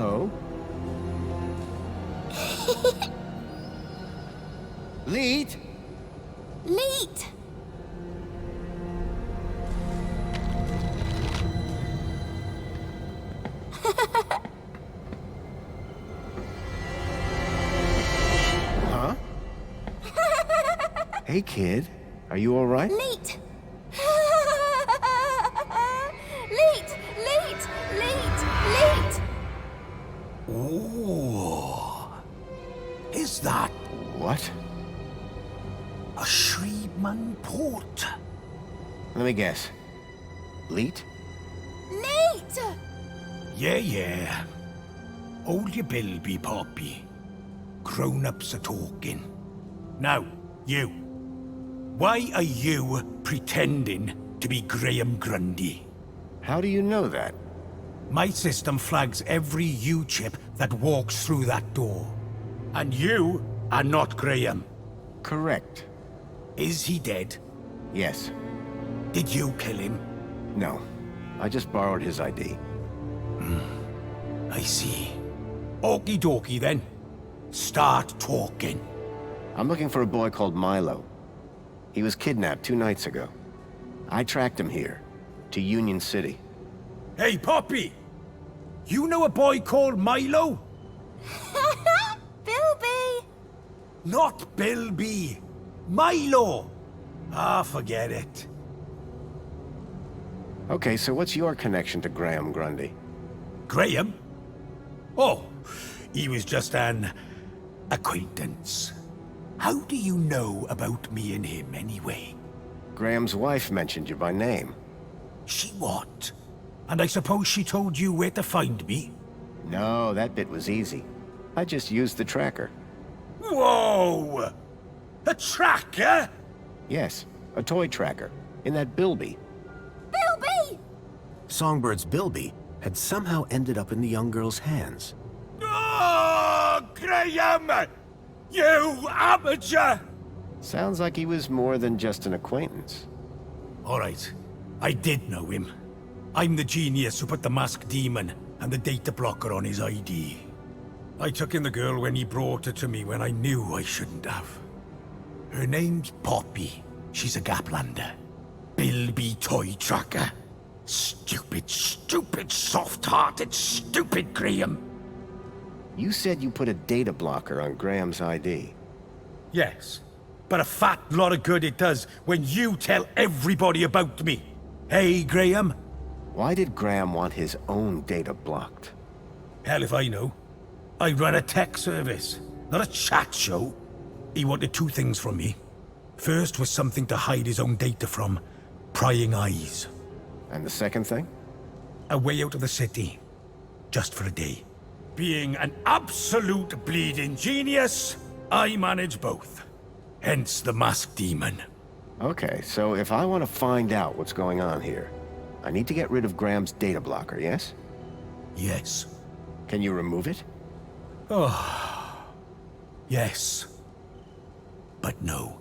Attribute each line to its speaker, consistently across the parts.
Speaker 1: Hello. Leet?
Speaker 2: Leet!
Speaker 1: Huh? Hey, kid. Are you all right?
Speaker 2: Leet! Leet! Leet! Leet! Leet!
Speaker 3: Oh. Is that
Speaker 1: What?
Speaker 3: a Shreedman port?
Speaker 1: Let me guess. Leet?
Speaker 2: Leet!
Speaker 3: Yeah. Hold your bilby, Poppy. Grown-ups are talking. Now, you. Why are you pretending to be Graham Grundy?
Speaker 1: How do you know that?
Speaker 3: My system flags every U-chip that walks through that door. And you are not Graham.
Speaker 1: Correct.
Speaker 3: Is he dead?
Speaker 1: Yes.
Speaker 3: Did you kill him?
Speaker 1: No. I just borrowed his ID.
Speaker 3: I see. Okie dokie then. Start talking.
Speaker 1: I'm looking for a boy called Milo. He was kidnapped 2 nights ago. I tracked him here, to Union City.
Speaker 3: Hey, Poppy! You know a boy called Milo?
Speaker 2: Bilby!
Speaker 3: Not Bilby. Milo! Ah, forget it.
Speaker 1: Okay, so what's your connection to Graham Grundy?
Speaker 3: Graham? Oh, he was just an acquaintance. How do you know about me and him anyway?
Speaker 1: Graham's wife mentioned you by name.
Speaker 3: She what? And I suppose she told you where to find me?
Speaker 1: No, that bit was easy. I just used the tracker.
Speaker 3: Whoa! A tracker?
Speaker 1: Yes, a toy tracker. In that Bilby.
Speaker 2: Bilby!
Speaker 4: Songbird's Bilby had somehow ended up in the young girl's hands.
Speaker 3: Oh, Graham! You amateur!
Speaker 1: Sounds like he was more than just an acquaintance.
Speaker 3: All right, I did know him. I'm the genius who put the masked demon and the data blocker on his ID. I took in the girl when he brought her to me when I knew I shouldn't have. Her name's Poppy. She's a Gaplander. Bilby toy tracker. Stupid, soft-hearted, stupid Graham.
Speaker 1: You said you put a data blocker on Graham's ID.
Speaker 3: Yes, but a fat lot of good it does when you tell everybody about me. Hey, Graham?
Speaker 1: Why did Graham want his own data blocked?
Speaker 3: Hell if I know. I run a tech service, not a chat show. He wanted 2 things from me. First was something to hide his own data from. Prying eyes.
Speaker 1: And the second thing?
Speaker 3: A way out of the city. Just for a day. Being an absolute bleeding genius, I manage both. Hence the masked demon.
Speaker 1: Okay, so if I want to find out what's going on here, I need to get rid of Graham's data blocker, yes?
Speaker 3: Yes.
Speaker 1: Can you remove it?
Speaker 3: Oh. Yes. But no.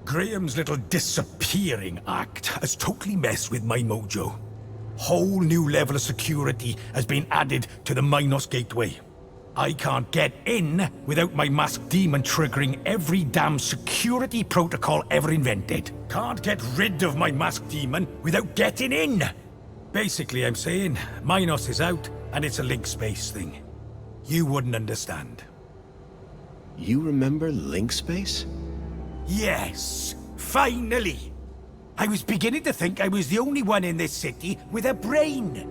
Speaker 3: Graham's little disappearing act has totally messed with my mojo. Whole new level of security has been added to the Minos Gateway. I can't get in without my masked demon triggering every damn security protocol ever invented. Can't get rid of my masked demon without getting in. Basically, I'm saying Minos is out and it's a link space thing. You wouldn't understand.
Speaker 4: You remember Link Space?
Speaker 3: Yes, finally! I was beginning to think I was the only one in this city with a brain.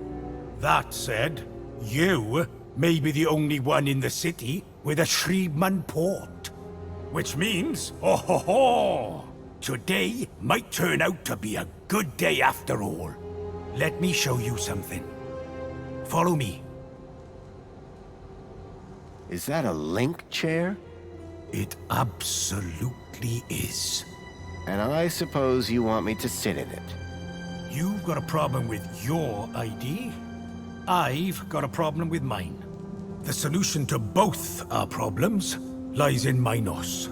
Speaker 3: That said, you may be the only one in the city with a Shreedman port. Which means, oh ho ho! Today might turn out to be a good day after all. Let me show you something. Follow me.
Speaker 1: Is that a Link chair?
Speaker 3: It absolutely is.
Speaker 1: And I suppose you want me to sit in it.
Speaker 3: You've got a problem with your ID. I've got a problem with mine. The solution to both our problems lies in Minos.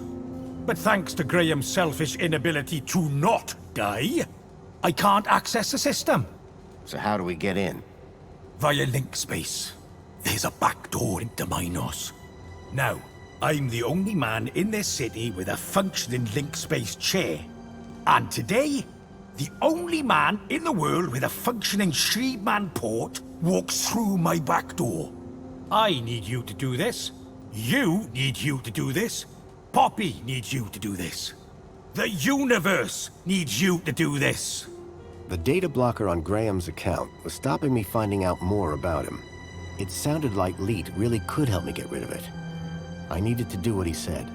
Speaker 3: But thanks to Graham's selfish inability to not die, I can't access the system.
Speaker 1: So how do we get in?
Speaker 3: Via link space. there's a back door into Minos. Now, I'm the only man in this city with a functioning link space chair. And today, the only man in the world with a functioning Shreedman port walks through my back door. I need you to do this. You need you to do this. Poppy needs you to do this. The universe needs you to do this.
Speaker 4: The data blocker on Graham's account was stopping me finding out more about him. It sounded like Leet really could help me get rid of it. I needed to do what he said.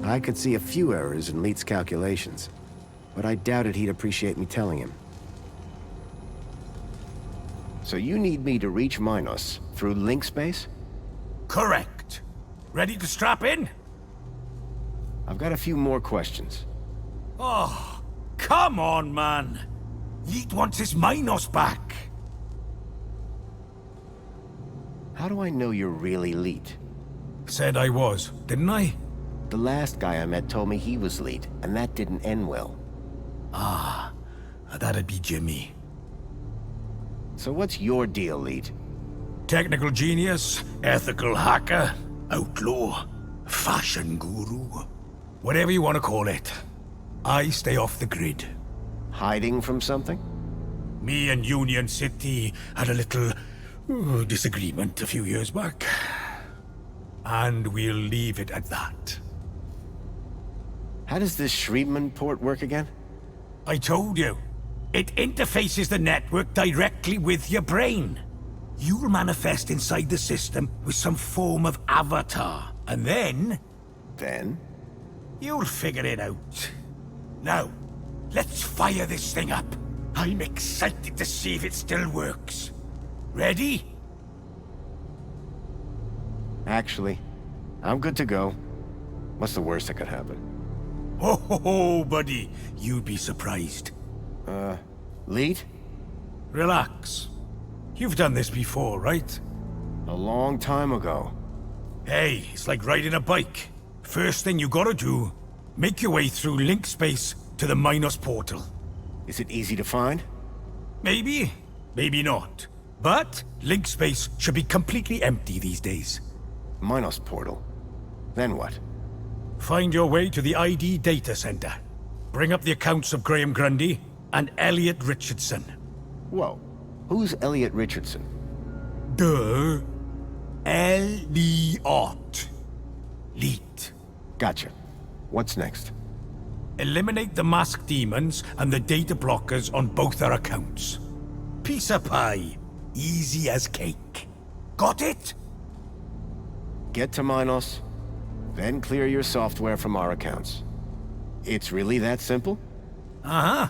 Speaker 4: I could see a few errors in Leet's calculations, but I doubted he'd appreciate me telling him.
Speaker 1: So you need me to reach Minos through link space?
Speaker 3: Correct. Ready to strap in?
Speaker 1: I've got a few more questions.
Speaker 3: Oh, come on, man. Leet wants his Minos back.
Speaker 1: How do I know you're really Leet?
Speaker 3: Said I was, didn't I?
Speaker 1: The last guy I met told me he was Leet, and that didn't end well.
Speaker 3: Ah, that'd be Jimmy.
Speaker 1: So what's your deal, Leet?
Speaker 3: Technical genius, ethical hacker, outlaw, fashion guru. Whatever you want to call it. I stay off the grid.
Speaker 1: Hiding from something?
Speaker 3: Me and Union City had a little disagreement a few years back. And we'll leave it at that.
Speaker 1: How does this Shreedman port work again?
Speaker 3: I told you. It interfaces the network directly with your brain. You'll manifest inside the system with some form of avatar. And then...
Speaker 1: Then?
Speaker 3: You'll figure it out. Now, let's fire this thing up. I'm excited to see if it still works. Ready?
Speaker 1: Actually, I'm good to go. What's the worst that could happen?
Speaker 3: Oh, buddy. You'd be surprised.
Speaker 1: Leet?
Speaker 3: Relax. You've done this before, right?
Speaker 1: A long time ago.
Speaker 3: Hey, it's like riding a bike. First thing you gotta do, make your way through link space to the Minos portal.
Speaker 1: Is it easy to find?
Speaker 3: Maybe, maybe not. But link space should be completely empty these days.
Speaker 1: Minos portal. Then what?
Speaker 3: Find your way to the ID data center. Bring up the accounts of Graham Grundy and Elliot Richardson.
Speaker 1: Whoa. Who's Elliot Richardson?
Speaker 3: Duh. Elliot. Leet.
Speaker 1: Gotcha. What's next?
Speaker 3: Eliminate the masked demons and the data blockers on both our accounts. Piece of pie. Easy as cake. Got it?
Speaker 1: Get to Minos, then clear your software from our accounts. It's really that simple?
Speaker 3: Uh-huh.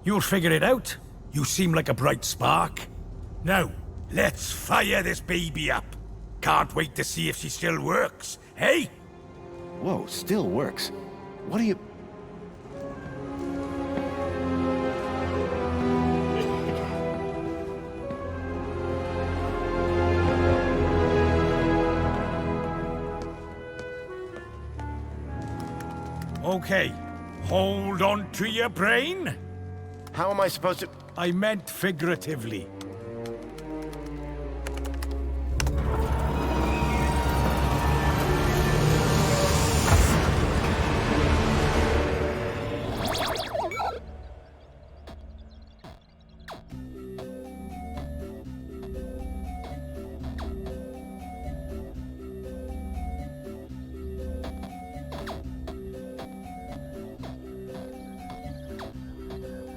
Speaker 3: You'll figure it out. You seem like a bright spark. Now, let's fire this baby up. Can't wait to see if she still works, hey?
Speaker 1: Whoa, still works. What are you...
Speaker 3: Okay, hold on to your brain.
Speaker 1: How am I supposed to...
Speaker 3: I meant figuratively.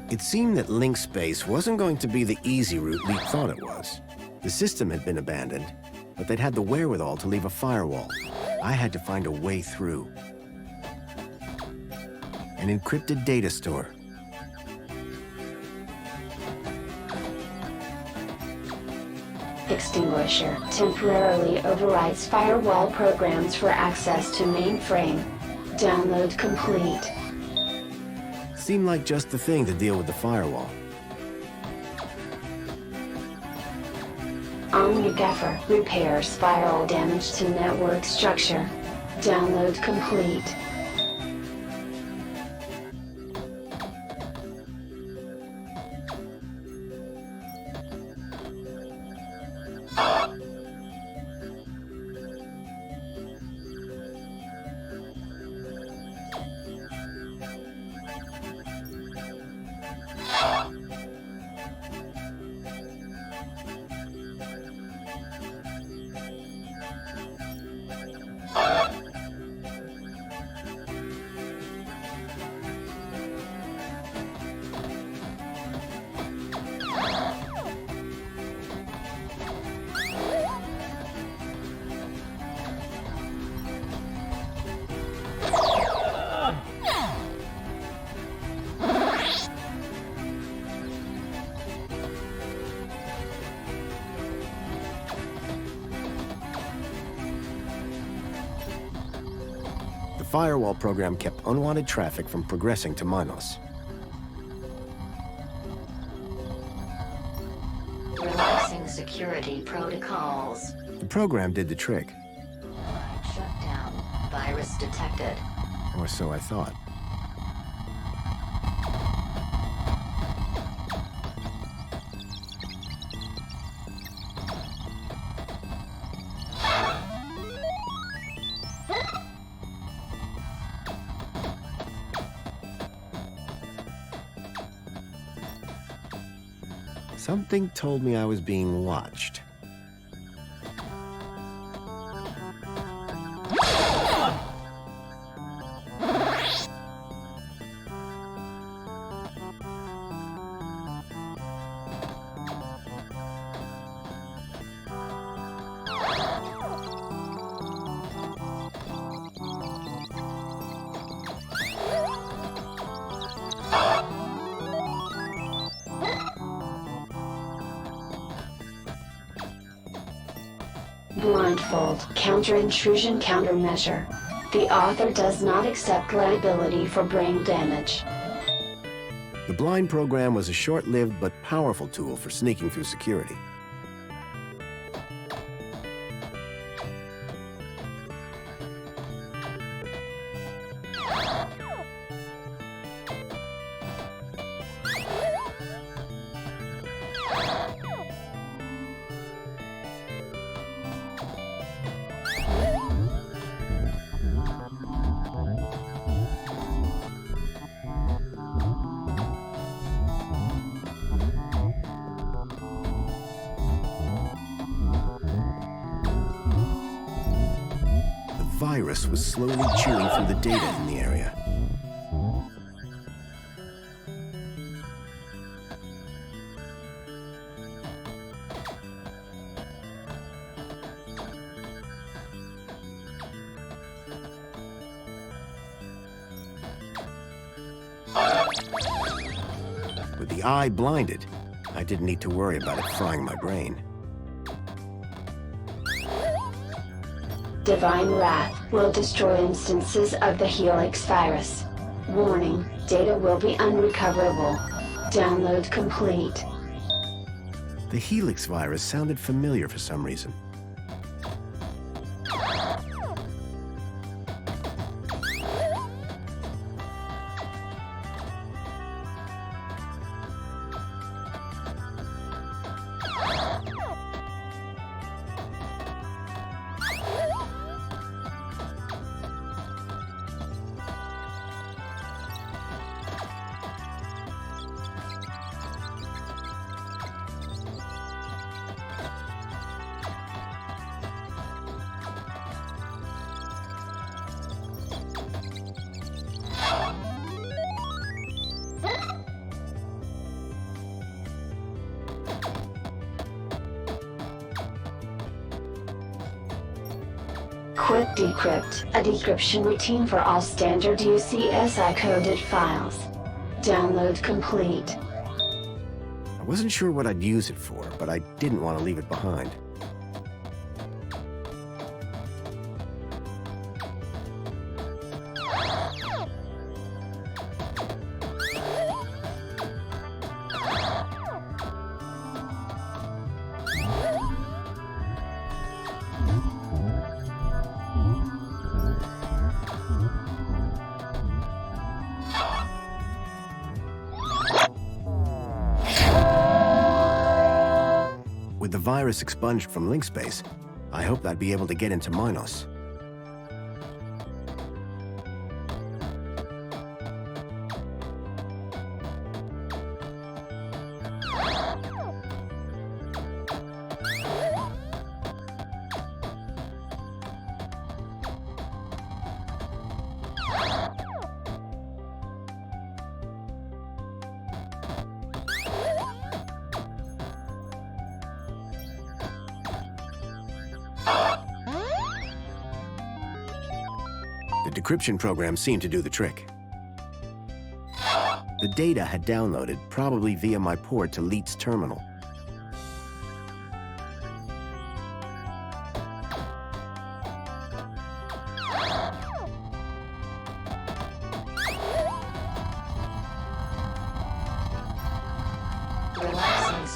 Speaker 4: It seemed that link space wasn't going to be the easy route we thought it was. The system had been abandoned, but they'd had the wherewithal to leave a firewall. I had to find a way through. An encrypted data store.
Speaker 5: Extinguisher temporarily overrides firewall programs for access to mainframe. Download complete.
Speaker 4: Seemed like just the thing to deal with the firewall.
Speaker 5: Omnigaffer repairs spiral damage to network structure. Download complete.
Speaker 4: firewall program kept unwanted traffic from progressing to Minos.
Speaker 5: Relaxing security protocols.
Speaker 4: The program did the trick,
Speaker 5: Shutdown. Virus detected.
Speaker 4: or so I thought. Something told me I was being watched.
Speaker 5: Blindfold, counter-intrusion countermeasure. The author does not accept liability for brain damage.
Speaker 4: The blind program was a short-lived but powerful tool for sneaking through security. The virus was slowly chewing through the data in the area. With the eye blinded, I didn't need to worry about it frying my brain.
Speaker 5: Divine Wrath will destroy instances of the Helix virus. Warning, data will be unrecoverable. Download complete.
Speaker 4: The Helix virus sounded familiar for some reason.
Speaker 5: Quick Decrypt, a decryption routine for all standard UCSI-coded files. Download complete.
Speaker 4: I wasn't sure what I'd use it for, but I didn't want to leave it behind. With the virus expunged from link space, I hoped I'd be able to get into Minos. The decryption program seemed to do the trick. The data had downloaded, probably via my port to Leet's terminal.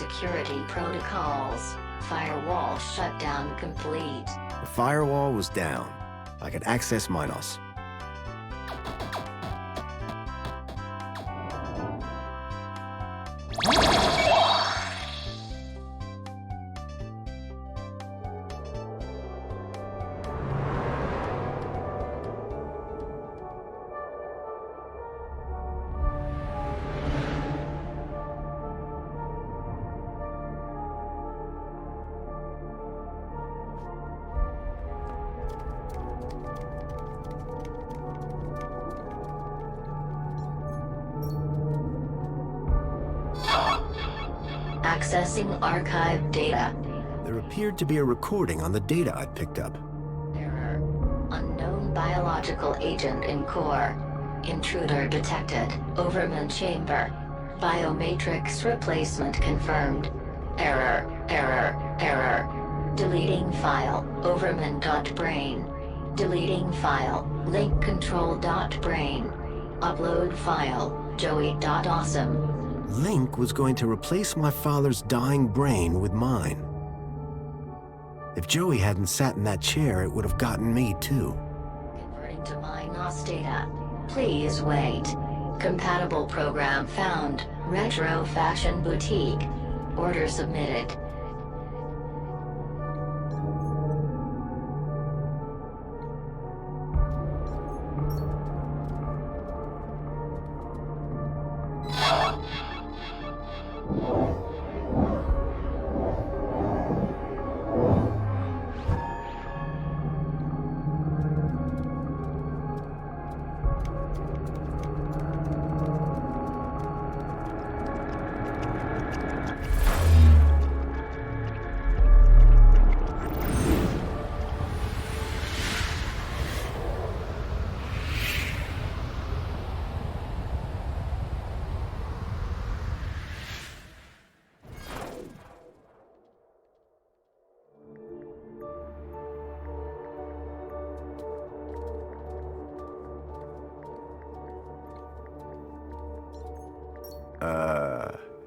Speaker 5: security protocols. Firewall shutdown complete.
Speaker 4: The firewall was down. I could access Minos.
Speaker 5: Accessing archive data.
Speaker 4: There appeared to be a recording on the data I'd picked up.
Speaker 5: Error. Unknown biological agent in core. Intruder detected. Overman chamber. Biomatrix replacement confirmed. Error. Deleting file. Overman.brain. Deleting file. Link control.brain. Upload file. Joey.awesome.
Speaker 4: Link was going to replace my father's dying brain with mine. If Joey hadn't sat in that chair, it would have gotten me too.
Speaker 5: Converting to Minos data. Please wait. Compatible program found. Retro Fashion Boutique. Order submitted.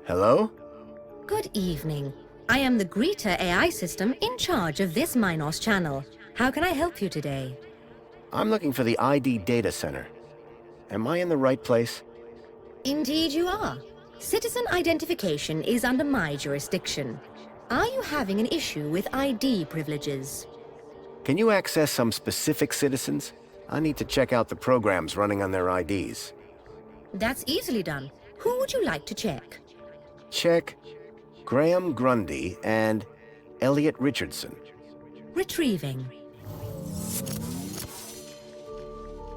Speaker 4: Hello?
Speaker 6: Good evening. I am the Greeter AI system in charge of this Minos channel. How can I help you today?
Speaker 4: I'm looking for the ID data center. Am I in the right place?
Speaker 6: Indeed you are. Citizen identification is under my jurisdiction. Are you having an issue with ID privileges?
Speaker 4: Can you access some specific citizens? I need to check out the programs running on their IDs.
Speaker 6: That's easily done. Who would you like to check?
Speaker 4: Check Graham Grundy and Elliot Richardson.
Speaker 6: Retrieving.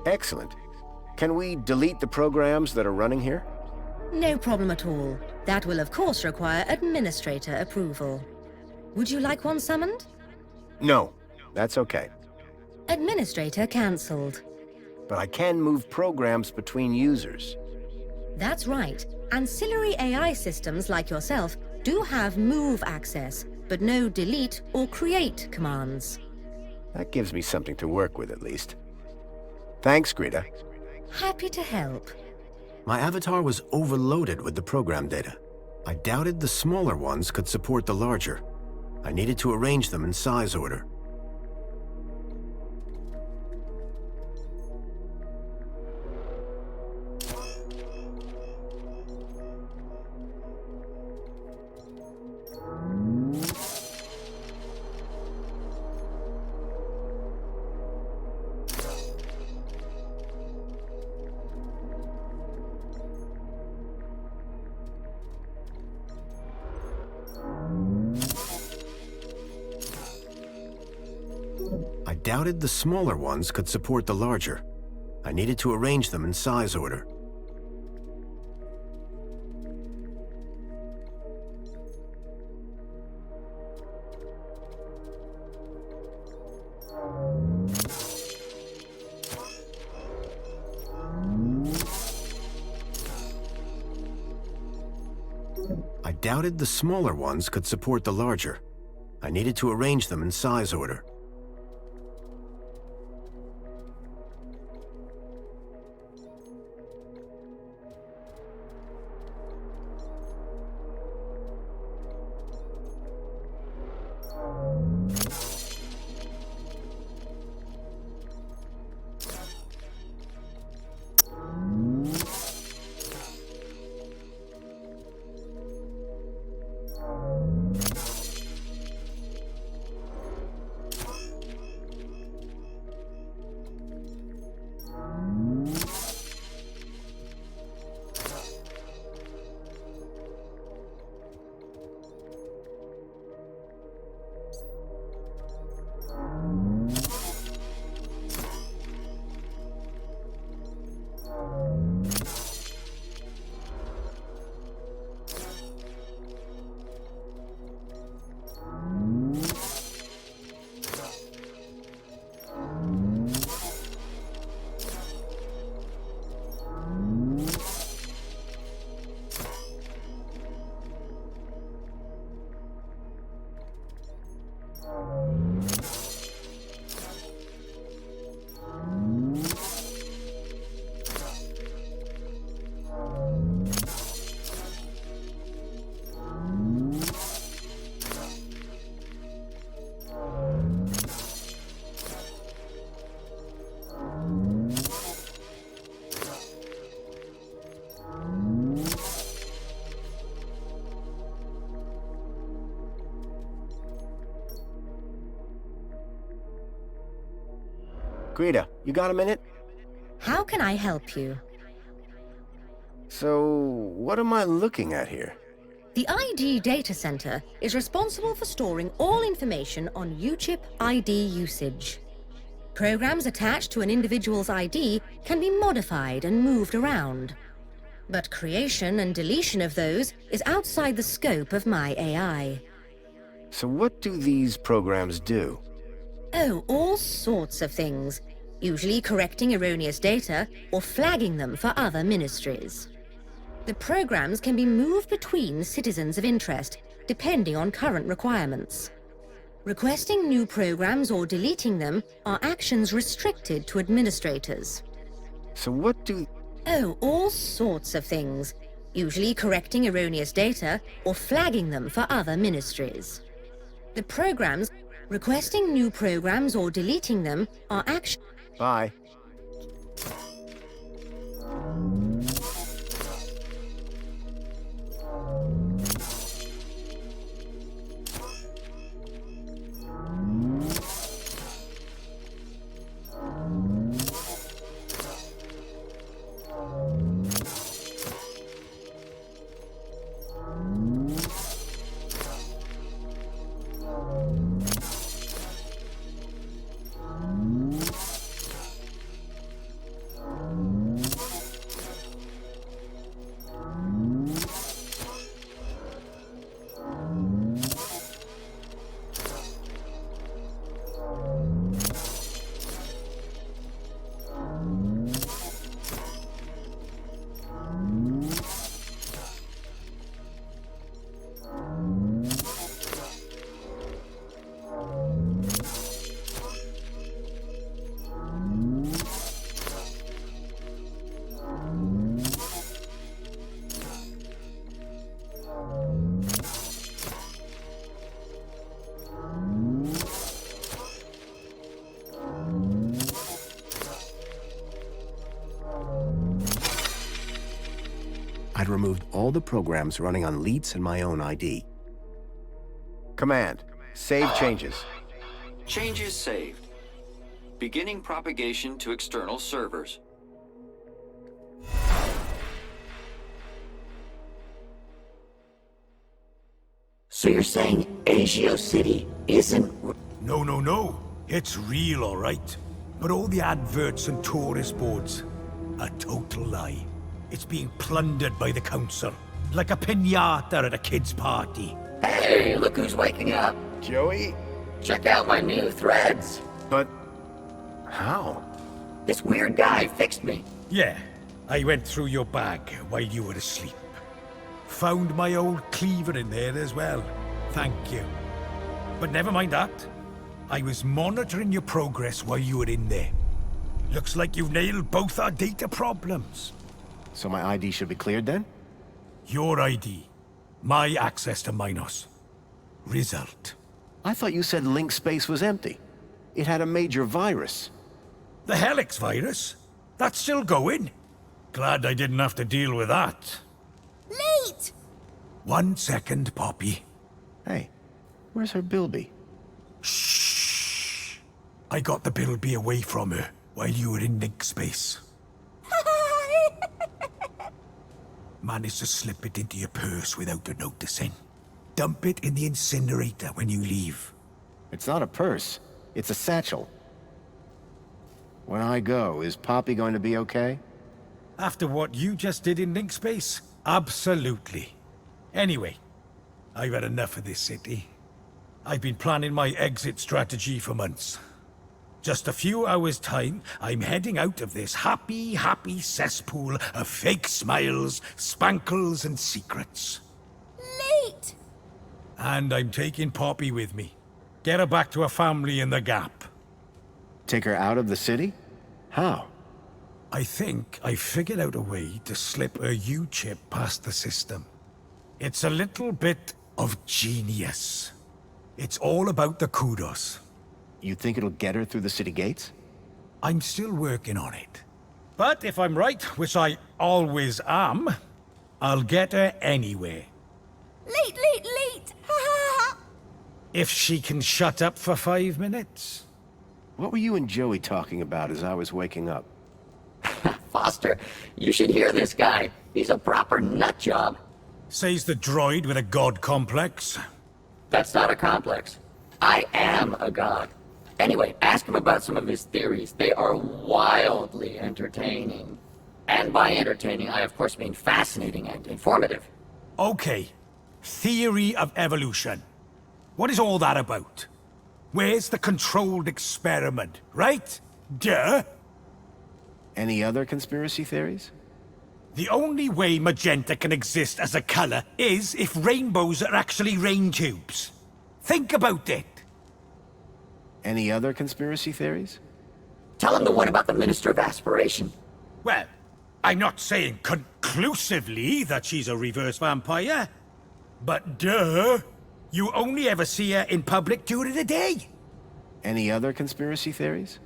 Speaker 4: Excellent. Can we delete the programs that are running here?
Speaker 6: No problem at all. That will of course require administrator approval. Would you like one summoned?
Speaker 4: No, that's okay.
Speaker 6: Administrator cancelled.
Speaker 4: But I can move programs between users.
Speaker 6: That's right. Ancillary AI systems like yourself do have move access, but no delete or create commands.
Speaker 4: That gives me something to work with at least. Thanks, Greta.
Speaker 6: Happy to help.
Speaker 4: My avatar was overloaded with the program data. I doubted the smaller ones could support the larger. I needed to arrange them in size order. I doubted the smaller ones could support the larger. I needed to arrange them in size order. I doubted the smaller ones could support the larger. I needed to arrange them in size order.
Speaker 1: Greta, you got a minute?
Speaker 6: How can I help you?
Speaker 1: So, what am I looking at here?
Speaker 6: The ID data center is responsible for storing all information on UChip ID usage. Programs attached to an individual's ID can be modified and moved around. But creation and deletion of those is outside the scope of my AI.
Speaker 1: So what do these programs do?
Speaker 6: Oh, all sorts of things. Usually correcting erroneous data or flagging them for other ministries. The programs can be moved between citizens of interest, depending on current requirements. Requesting new programs or deleting them are actions restricted to administrators.
Speaker 1: So what do...
Speaker 6: Oh, all sorts of things. Usually correcting erroneous data or flagging them for other ministries. The programs... Requesting new programs or deleting them are actions...
Speaker 1: Bye.
Speaker 4: I'd removed all the programs running on Leets and my own ID.
Speaker 1: Command. Save changes.
Speaker 7: Changes saved. Beginning propagation to external servers.
Speaker 8: So you're saying Agio City isn't...
Speaker 3: No. It's real, all right. But all the adverts and tourist boards, a total lie. It's being plundered by the council, like a piñata at a kid's party.
Speaker 8: Hey, look who's waking up.
Speaker 1: Joey?
Speaker 8: Check out my new threads.
Speaker 1: But... how?
Speaker 8: This weird guy fixed me.
Speaker 3: Yeah, I went through your bag while you were asleep. Found my old cleaver in there as well. Thank you. But never mind that. I was monitoring your progress while you were in there. Looks like you've nailed both our data problems.
Speaker 1: So my ID should be cleared then?
Speaker 3: Your ID. My access to Minos. Result.
Speaker 1: I thought you said Link space was empty. It had a major virus.
Speaker 3: The Helix virus? That's still going? Glad I didn't have to deal with that.
Speaker 2: Late!
Speaker 3: 1 second, Poppy.
Speaker 1: Hey, where's her Bilby?
Speaker 3: Shh. I got the Bilby away from her while you were in Link space. Managed to slip it into your purse without her noticing. Dump it in the incinerator when you leave.
Speaker 1: It's not a purse. It's a satchel. When I go, is Poppy going to be okay?
Speaker 3: After what you just did in Link space? Absolutely. Anyway, I've had enough of this city. I've been planning my exit strategy for months. Just a few hours' time, I'm heading out of this happy cesspool of fake smiles, spankles, and secrets.
Speaker 2: Late!
Speaker 3: And I'm taking Poppy with me. Get her back to her family in the Gap.
Speaker 1: Take her out of the city? How?
Speaker 3: I think I figured out a way to slip a U-chip past the system. It's a little bit of genius. It's all about the kudos.
Speaker 1: You think it'll get her through the city gates?
Speaker 3: I'm still working on it. But if I'm right, which I always am, I'll get her anyway.
Speaker 2: Late!
Speaker 3: If she can shut up for 5 minutes.
Speaker 1: What were you and Joey talking about as I was waking up?
Speaker 8: Foster, you should hear this guy. He's a proper nut job.
Speaker 3: Says the droid with a god complex.
Speaker 8: That's not a complex. I am a god. Anyway, ask him about some of his theories. They are wildly entertaining. And by entertaining, I of course mean fascinating and informative.
Speaker 3: Okay. Theory of evolution. What is all that about? Where's the controlled experiment, right? Duh!
Speaker 1: Any other conspiracy theories?
Speaker 3: The only way magenta can exist as a color is if rainbows are actually rain tubes. Think about it.
Speaker 1: Any other conspiracy theories?
Speaker 8: Tell him the one about the Minister of Aspiration.
Speaker 3: Well, I'm not saying conclusively that she's a reverse vampire, but duh, you only ever see her in public during the day.
Speaker 1: Any other conspiracy theories?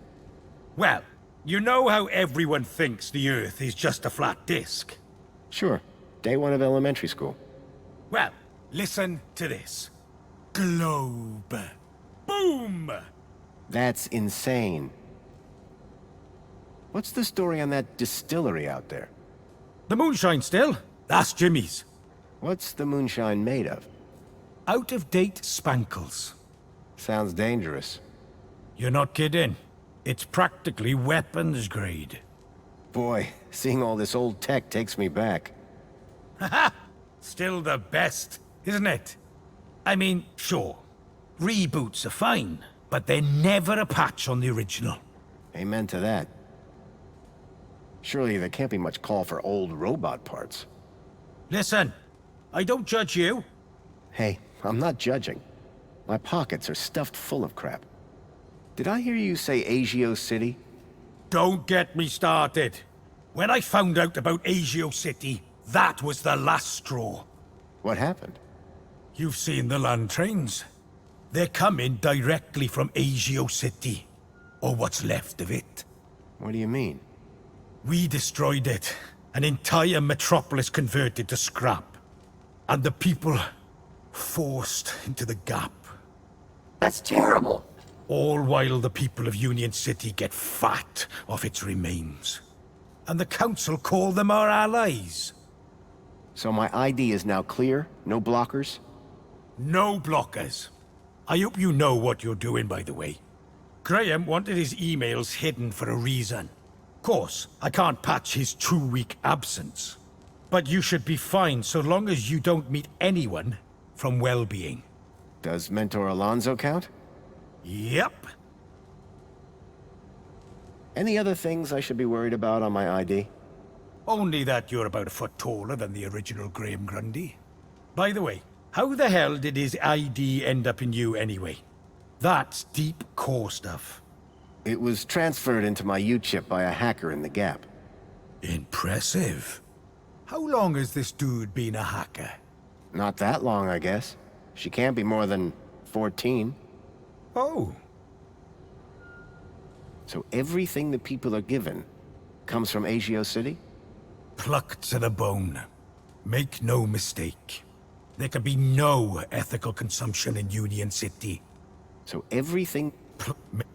Speaker 3: Well, you know how everyone thinks the Earth is just a flat disk?
Speaker 1: Sure. Day one of elementary school.
Speaker 3: Well, listen to this. Globe. Boom!
Speaker 1: That's insane. What's the story on that distillery out there?
Speaker 3: The moonshine still? That's Jimmy's.
Speaker 1: What's the moonshine made of?
Speaker 3: Out-of-date spankles.
Speaker 1: Sounds dangerous.
Speaker 3: You're not kidding. It's practically weapons grade.
Speaker 1: Boy, seeing all this old tech takes me back.
Speaker 3: Haha! Still the best, isn't it? I mean, sure. Reboots are fine, but they're never a patch on the original.
Speaker 1: Amen to that. Surely there can't be much call for old robot parts.
Speaker 3: Listen, I don't judge you.
Speaker 1: Hey, I'm not judging. My pockets are stuffed full of crap. Did I hear you say Agio City?
Speaker 3: Don't get me started. When I found out about Agio City, that was the last straw.
Speaker 1: What happened?
Speaker 3: You've seen the land trains. They're coming directly from Agio City. Or what's left of it.
Speaker 1: What do you mean?
Speaker 3: We destroyed it. An entire metropolis converted to scrap. And the people forced into the Gap.
Speaker 8: That's terrible.
Speaker 3: All while the people of Union City get fat off its remains. And the Council call them our allies.
Speaker 1: So my ID is now clear? No blockers?
Speaker 3: No blockers. I hope you know what you're doing, by the way. Graham wanted his emails hidden for a reason. Of course, I can't patch his 2-week absence. But you should be fine so long as you don't meet anyone from well-being.
Speaker 1: Does Mentor Alonso count?
Speaker 3: Yep.
Speaker 1: Any other things I should be worried about on my ID?
Speaker 3: Only that you're about a foot taller than the original Graham Grundy. By the way, how the hell did his ID end up in you anyway? That's deep core stuff.
Speaker 1: It was transferred into my U-chip by a hacker in the Gap.
Speaker 3: Impressive. How long has this dude been a hacker?
Speaker 1: Not that long, I guess. She can't be more than 14.
Speaker 3: Oh,
Speaker 1: So everything the people are given comes from Agio City?
Speaker 3: plucked to the bone. Make no mistake. There can be no ethical consumption in Union City.
Speaker 1: So everything...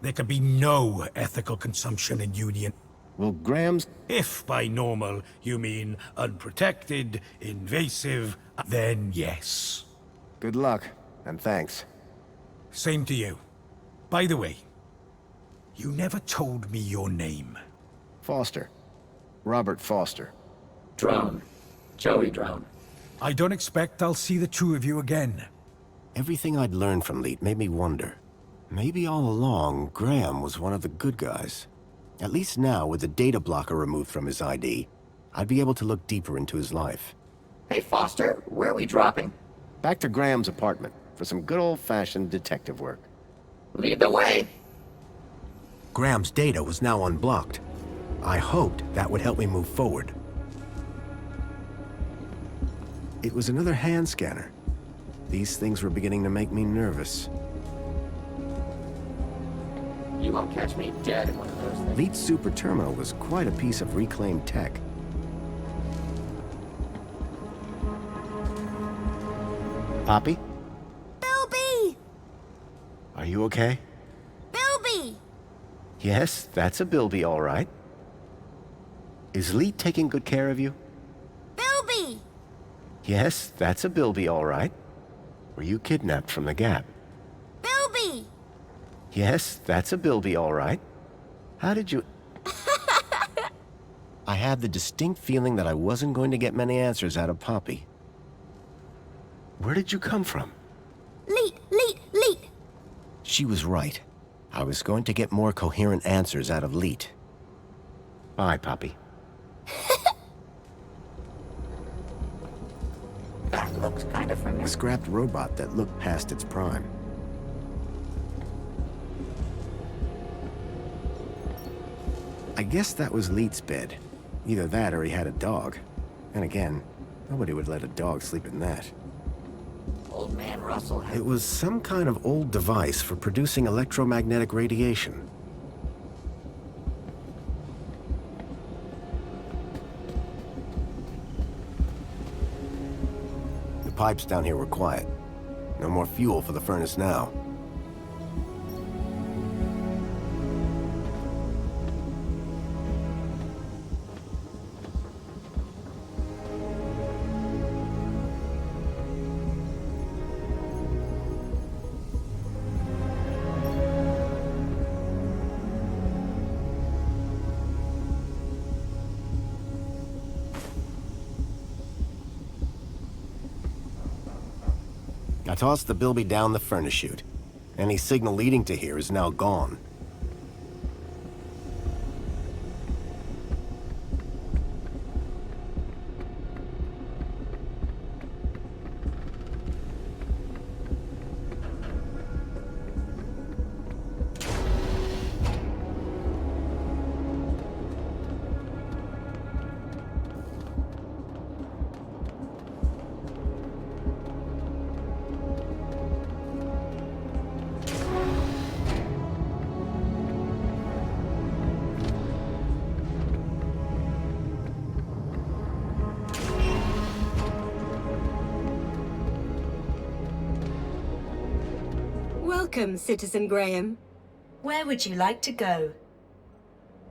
Speaker 3: There can be no ethical consumption in Union.
Speaker 1: Well, Graham's...
Speaker 3: If by normal you mean unprotected, invasive, then yes.
Speaker 1: Good luck, and thanks.
Speaker 3: Same to you. By the way, you never told me your name.
Speaker 1: Foster. Robert Foster.
Speaker 8: Drone. Joey Drone.
Speaker 3: I don't expect I'll see the two of you again.
Speaker 4: Everything I'd learned from Leet made me wonder. Maybe all along, Graham was one of the good guys. At least now, with the data blocker removed from his ID, I'd be able to look deeper into his life.
Speaker 8: Hey, Foster, where are we dropping?
Speaker 1: Back to Graham's apartment for some good old-fashioned detective work.
Speaker 8: Lead the way.
Speaker 4: Graham's data was now unblocked. I hoped that would help me move forward. It was another hand scanner. These things were beginning to make me nervous.
Speaker 8: You won't catch me dead in one of those things.
Speaker 4: Leet's super terminal was quite a piece of reclaimed tech.
Speaker 1: Poppy?
Speaker 2: Bilby!
Speaker 1: Are you okay?
Speaker 2: Bilby!
Speaker 1: Yes, that's a Bilby, all right. Is Leet taking good care of you?
Speaker 2: Bilby!
Speaker 1: Yes, that's a Bilby, all right. Were you kidnapped from the Gap?
Speaker 2: Bilby!
Speaker 1: Yes, that's a Bilby, all right. How did you... I had the distinct feeling that I wasn't going to get many answers out of Poppy. Where did you come from?
Speaker 2: Leet!
Speaker 4: She was right. I was going to get more coherent answers out of Leet.
Speaker 1: Bye, Poppy.
Speaker 8: That looks kind of
Speaker 4: A
Speaker 8: familiar.
Speaker 4: scrapped robot that looked past its prime. I guess that was Leet's bed. Either that or he had a dog. And again, nobody would let a dog sleep in that.
Speaker 8: Old man Russell had...
Speaker 4: It was some kind of old device for producing electromagnetic radiation. The pipes down here were quiet. No more fuel for the furnace now. I tossed the Bilby down the furnace chute. Any signal leading to here is now gone.
Speaker 9: Welcome, Citizen Graham. Where would you like to go?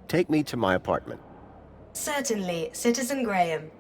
Speaker 1: Take me to my apartment.
Speaker 9: Certainly, Citizen Graham.